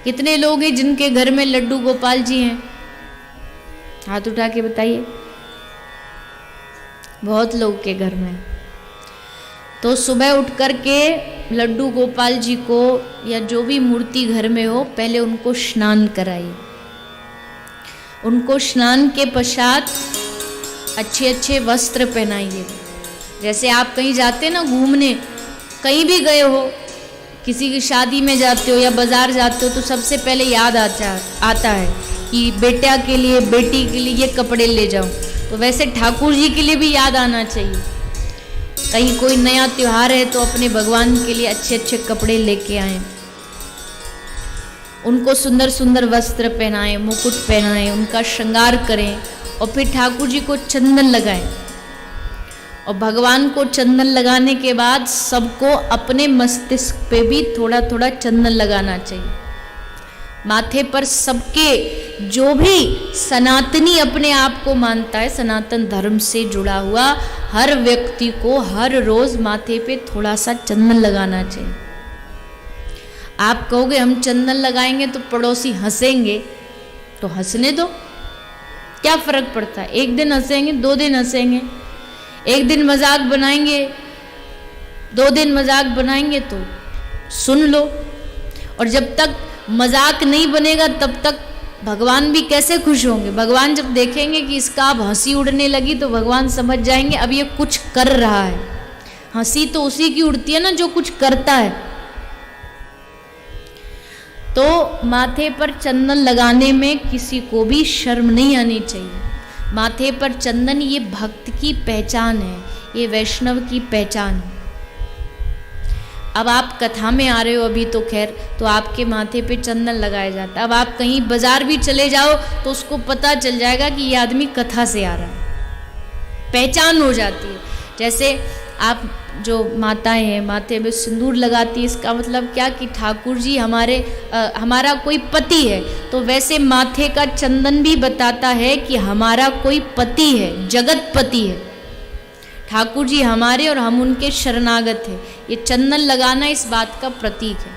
कितने लोग हैं जिनके घर में लड्डू गोपाल जी हैं? हाथ उठा के बताइए। बहुत लोग के घर में। तो सुबह उठ कर के लड्डू गोपाल जी को या जो भी मूर्ति घर में हो, पहले उनको स्नान कराइए। उनको स्नान के पश्चात अच्छे अच्छे वस्त्र पहनाइए। जैसे आप कहीं जाते ना घूमने, कहीं भी गए हो, किसी की शादी में जाते हो या बाजार जाते हो, तो सबसे पहले याद आता है कि बेटा के लिए, बेटी के लिए ये कपड़े ले जाओ। तो वैसे ठाकुर जी के लिए भी याद आना चाहिए। कहीं कोई नया त्योहार है तो अपने भगवान के लिए अच्छे अच्छे कपड़े लेके आएं, उनको सुंदर सुंदर वस्त्र पहनाएं, मुकुट पहनाएं, उनका श्रृंगार करें और फिर ठाकुर जी को चंदन लगाएं। और भगवान को चंदन लगाने के बाद सबको अपने मस्तिष्क पे भी थोड़ा थोड़ा चंदन लगाना चाहिए। माथे पर सबके, जो भी सनातनी अपने आप को मानता है, सनातन धर्म से जुड़ा हुआ हर व्यक्ति को हर रोज माथे पे थोड़ा सा चंदन लगाना चाहिए। आप कहोगे हम चंदन लगाएंगे तो पड़ोसी हंसेंगे, तो हंसने दो, क्या फर्क पड़ता है? एक दिन हंसेंगे, 2 दिन हंसेंगे, एक दिन मजाक बनाएंगे, 2 दिन मजाक बनाएंगे तो सुन लो। और जब तक मजाक नहीं बनेगा तब तक भगवान भी कैसे खुश होंगे? भगवान जब देखेंगे कि इसका अब हंसी उड़ने लगी तो भगवान समझ जाएंगे अब ये कुछ कर रहा है। हंसी तो उसी की उड़ती है ना जो कुछ करता है। तो माथे पर चंदन लगाने में किसी को भी शर्म नहीं आनी चाहिए। माथे पर चंदन ये भक्त की पहचान है, ये वैष्णव की पहचान है। अब आप कथा में आ रहे हो अभी तो खैर, तो आपके माथे पे चंदन लगाया जाता है। अब आप कहीं बाजार भी चले जाओ तो उसको पता चल जाएगा कि ये आदमी कथा से आ रहा है, पहचान हो जाती है। जैसे आप जो माताएं हैं माथे में सिंदूर लगाती है, इसका मतलब क्या कि ठाकुर जी हमारा कोई पति है। तो वैसे माथे का चंदन भी बताता है कि हमारा कोई पति है, जगत पति है। ठाकुर जी हमारे और हम उनके शरणागत हैं। ये चंदन लगाना इस बात का प्रतीक है।